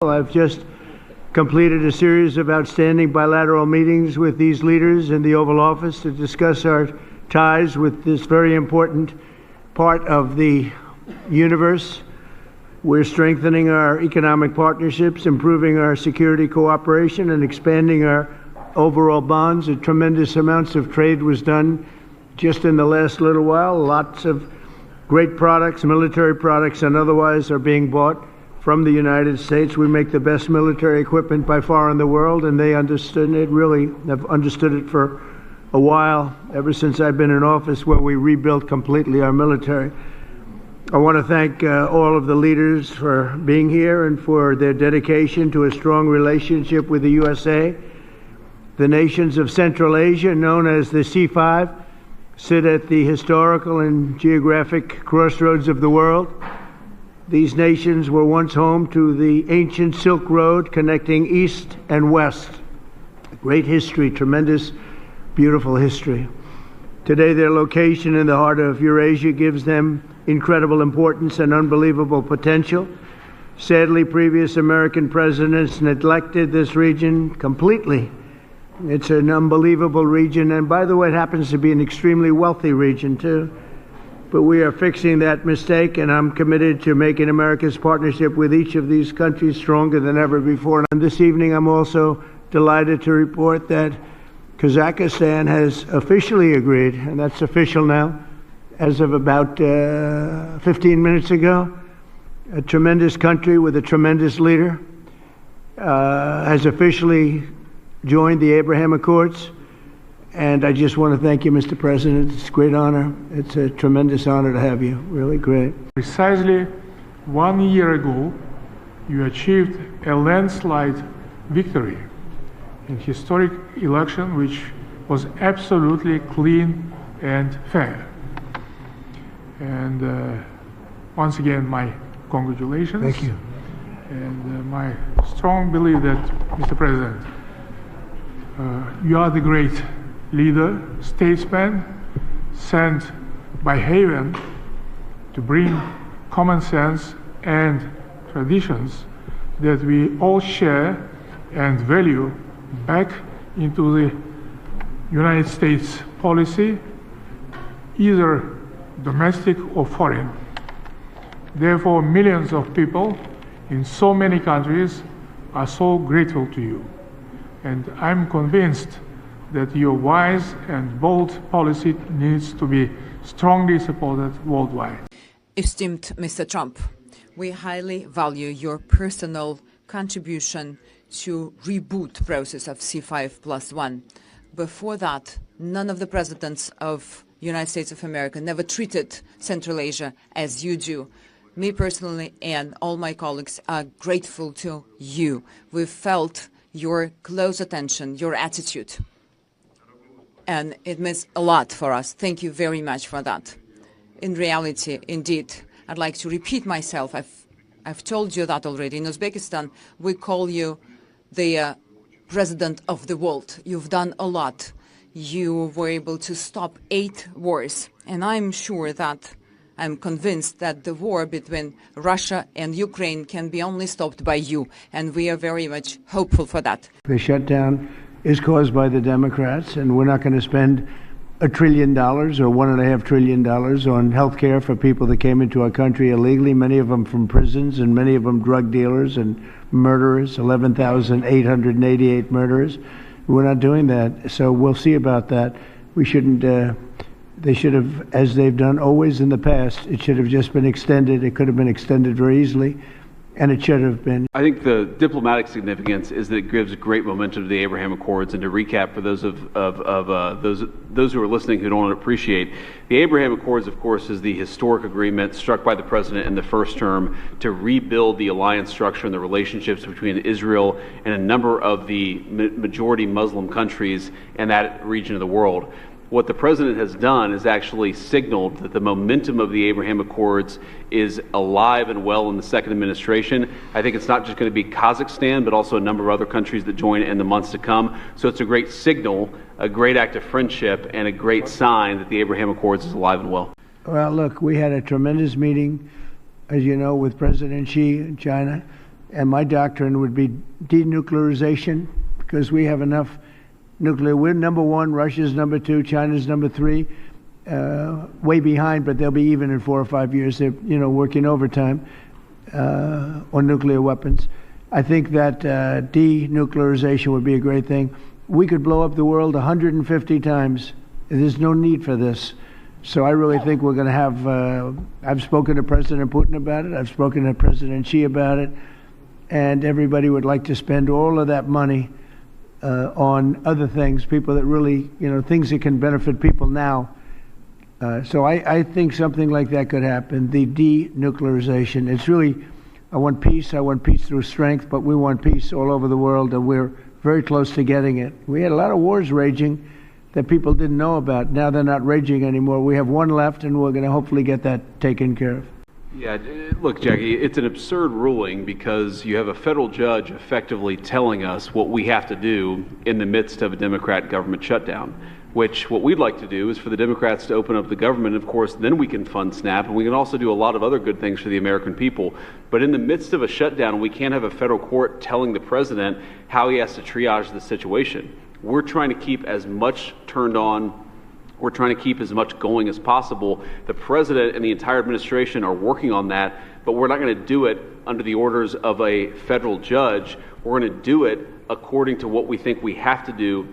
I've just completed a series of outstanding bilateral meetings with these leaders in the Oval Office to discuss our ties with this very important part of the universe. We're strengthening our economic partnerships, improving our security cooperation, and expanding our overall bonds. A tremendous amounts of trade was done just in the last little while. Lots of great products, military products and otherwise, are being bought from the United States. We make the best military equipment by far in the world, and they understood it, really have understood it for a while, ever since I've been in office, where we rebuilt completely our military. I want to thank all of the leaders for being here and for their dedication to a strong relationship with the USA. The nations of Central Asia, known as the C5, sit at the historical and geographic crossroads of the world. These nations were once home to the ancient Silk Road connecting east and west. Great history, tremendous, beautiful history. Today, their location in the heart of Eurasia gives them incredible importance and unbelievable potential. Sadly, previous American presidents neglected this region completely. It's an unbelievable region, and by the way, it happens to be an extremely wealthy region, too. But we are fixing that mistake, and I'm committed to making America's partnership with each of these countries stronger than ever before. And this evening, I'm also delighted to report that Kazakhstan has officially agreed, and that's official now, as of about 15 minutes ago. A tremendous country with a tremendous leader has officially joined the Abraham Accords. And I just want to thank you, Mr. President. It's a great honor. It's a tremendous honor to have you. Really great. Precisely 1 year ago, you achieved a landslide victory in historic election, which was absolutely clean and fair. And once again, my congratulations. Thank you. And my strong belief that, Mr. President, you are the great leader, statesman, sent by heaven to bring common sense and traditions that we all share and value back into the United States policy, either domestic or foreign. Therefore, millions of people in so many countries are so grateful to you. And I'm convinced that your wise and bold policy needs to be strongly supported worldwide. Esteemed Mr. Trump, we highly value your personal contribution to reboot process of C5+1. Before that, none of the presidents of United States of America never treated Central Asia as you do. Me personally and all my colleagues are grateful to you. We've felt your close attention, your attitude. And it means a lot for us. Thank you very much for that. In reality, indeed, I'd like to repeat myself. I've told you that already. In Uzbekistan, we call you the president of the world. You've done a lot. You were able to stop 8 wars. And I'm convinced that the war between Russia and Ukraine can be only stopped by you. And we are very much hopeful for that. The shutdown is caused by the Democrats, and we're not going to spend $1 trillion or $1.5 trillion on health care for people that came into our country illegally, many of them from prisons and many of them drug dealers and murderers, 11,888 murderers. We're not doing that, so we'll see about that. We shouldn't, they should have, as they've done always in the past, it should have just been extended. It could have been extended very easily. And it should have been. I think the diplomatic significance is that it gives great momentum to the Abraham Accords. And to recap for those those who are listening who don't appreciate, the Abraham Accords, of course, is the historic agreement struck by the president in the first term to rebuild the alliance structure and the relationships between Israel and a number of the majority Muslim countries in that region of the world. What the president has done is actually signaled that the momentum of the Abraham Accords is alive and well in the second administration. I think it's not just going to be Kazakhstan, but also a number of other countries that join in the months to come. So it's a great signal, a great act of friendship, and a great sign that the Abraham Accords is alive and well. Well, look, we had a tremendous meeting, as you know, with President Xi in China. and my doctrine would be denuclearization, because we have enough nuclear. We're number one, Russia's number two, China's number three, way behind, but they'll be even in 4 or 5 years. They're, working overtime on nuclear weapons. I think that denuclearization would be a great thing. We could blow up the world 150 times. There's no need for this. So I really think we're going to have, I've spoken to President Putin about it. I've spoken to President Xi about it. And everybody would like to spend all of that money on other things, people that really, things that can benefit people now. So I think something like that could happen, the denuclearization. It's really, I want peace through strength, but we want peace all over the world, and we're very close to getting it. We had a lot of wars raging that people didn't know about. Now they're not raging anymore. We have one left, and we're going to hopefully get that taken care of. Yeah, look, Jackie, it's an absurd ruling because you have a federal judge effectively telling us what we have to do in the midst of a Democrat government shutdown, which what we'd like to do is for the Democrats to open up the government. Of course, then we can fund SNAP, and we can also do a lot of other good things for the American people. But in the midst of a shutdown, we can't have a federal court telling the president how he has to triage the situation. We're trying to keep as much turned on. We're trying to keep as much going as possible. The president and the entire administration are working on that, but we're not going to do it under the orders of a federal judge. We're going to do it according to what we think we have to do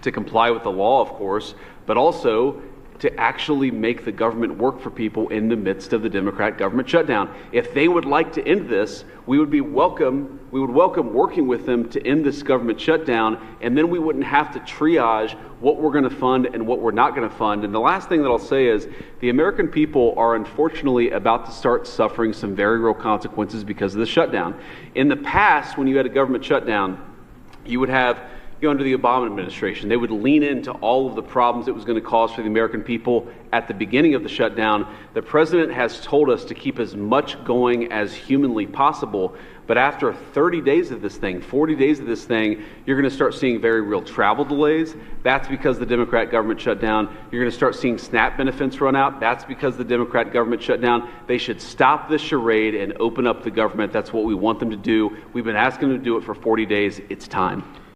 to comply with the law, of course, but also to actually make the government work for people in the midst of the Democrat government shutdown. If they would like to end this, we would welcome working with them to end this government shutdown, and then we wouldn't have to triage what we're going to fund and what we're not going to fund. And the last thing that I'll say is the American people are unfortunately about to start suffering some very real consequences because of the shutdown. In the past, when you had a government shutdown, you would have under the Obama administration, they would lean into all of the problems it was going to cause for the American people at the beginning of the shutdown. The president has told us to keep as much going as humanly possible, but after 30 days of this thing, 40 days of this thing, you're going to start seeing very real travel delays. That's because the Democrat government shut down. You're going to start seeing SNAP benefits run out. That's because the Democrat government shut down. They should stop this charade and open up the government. That's what we want them to do. We've been asking them to do it for 40 days. It's time.